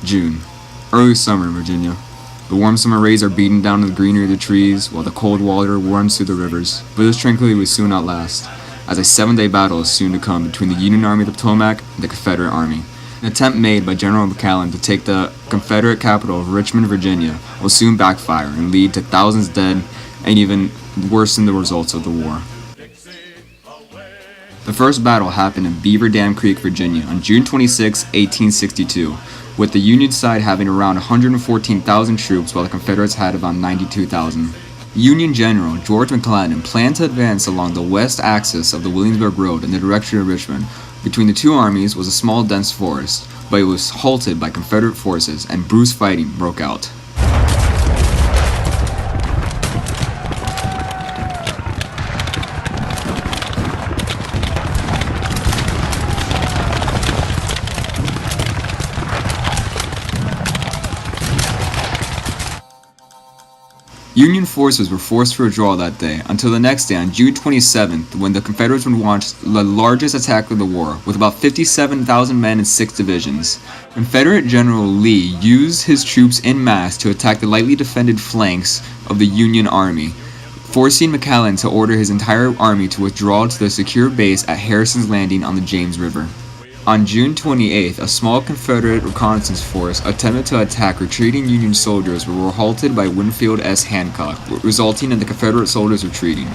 June. Early summer in Virginia. The warm summer rays are beating down the greenery of the trees, while the cold water runs through the rivers. But this tranquility will soon outlast, as a 7-day battle is soon to come between the Union Army of the Potomac and the Confederate Army. An attempt made by General McClellan to take the Confederate capital of Richmond, Virginia, will soon backfire and lead to thousands dead and even worsen the results of the war. The first battle happened in Beaver Dam Creek, Virginia, on June 26, 1862, with the Union side having around 114,000 troops while the Confederates had about 92,000. Union General George McClellan planned to advance along the west axis of the Williamsburg Road in the direction of Richmond. Between the two armies was a small dense forest, but it was halted by Confederate forces and bruised fighting broke out. Union forces were forced to withdraw that day, until the next day on June 27th, when the Confederates would launch the largest attack of the war, with about 57,000 men in 6 divisions. Confederate General Lee used his troops en masse to attack the lightly defended flanks of the Union Army, forcing McClellan to order his entire army to withdraw to the secure base at Harrison's Landing on the James River. On June 28th, a small Confederate reconnaissance force attempted to attack retreating Union soldiers but were halted by Winfield S. Hancock, resulting in the Confederate soldiers retreating.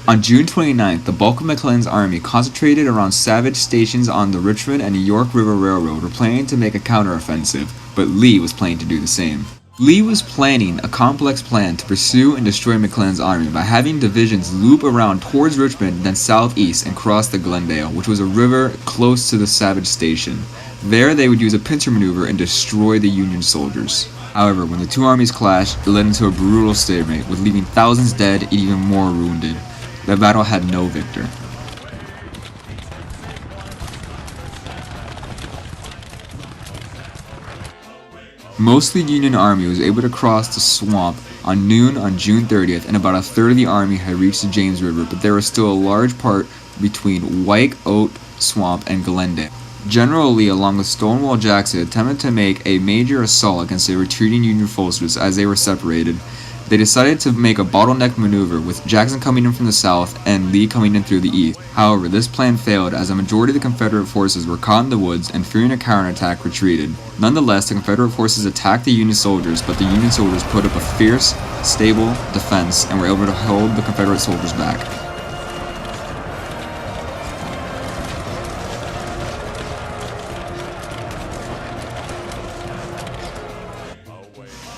On June 29th, the bulk of McClellan's army, concentrated around Savage stations on the Richmond and New York River Railroad, were planning to make a counteroffensive, but Lee was planning to do the same. Lee was planning a complex plan to pursue and destroy McClellan's army by having divisions loop around towards Richmond, then southeast and cross the Glendale, which was a river close to the Savage station. There they would use a pincer maneuver and destroy the Union soldiers. However, when the two armies clashed, it led into a brutal stalemate, with leaving thousands dead and even more wounded. The battle had no victor. Most of the Union Army was able to cross the swamp on noon on June 30th, and about a third of the army had reached the James River, but there was still a large part between White Oak Swamp and Glendale. General Lee, along with Stonewall Jackson, attempted to make a major assault against the retreating Union forces as they were separated. They decided to make a bottleneck maneuver, with Jackson coming in from the south and Lee coming in through the east. However, this plan failed as a majority of the Confederate forces were caught in the woods and, fearing a counterattack, retreated. Nonetheless, the Confederate forces attacked the Union soldiers, but the Union soldiers put up a fierce, stable defense and were able to hold the Confederate soldiers back.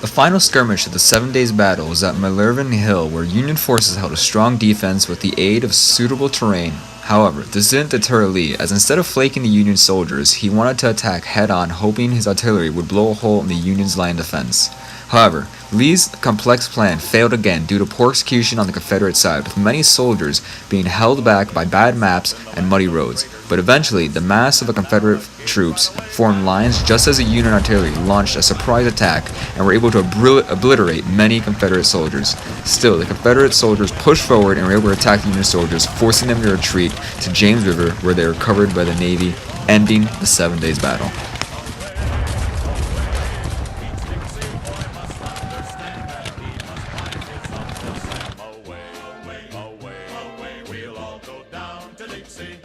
The final skirmish of the 7 days battle was at Malervin Hill, where Union forces held a strong defense with the aid of suitable terrain. However, this didn't deter Lee, as instead of flanking the Union soldiers, he wanted to attack head-on, hoping his artillery would blow a hole in the Union's line defense. However, Lee's complex plan failed again due to poor execution on the Confederate side, with many soldiers being held back by bad maps and muddy roads. But eventually, the mass of the Confederate troops formed lines just as the Union artillery launched a surprise attack and were able to obliterate many Confederate soldiers. Still, the Confederate soldiers pushed forward and were able to attack the Union soldiers, forcing them to retreat to James River, where they were covered by the Navy, ending the 7 days battle. We'll all go down to Dixie.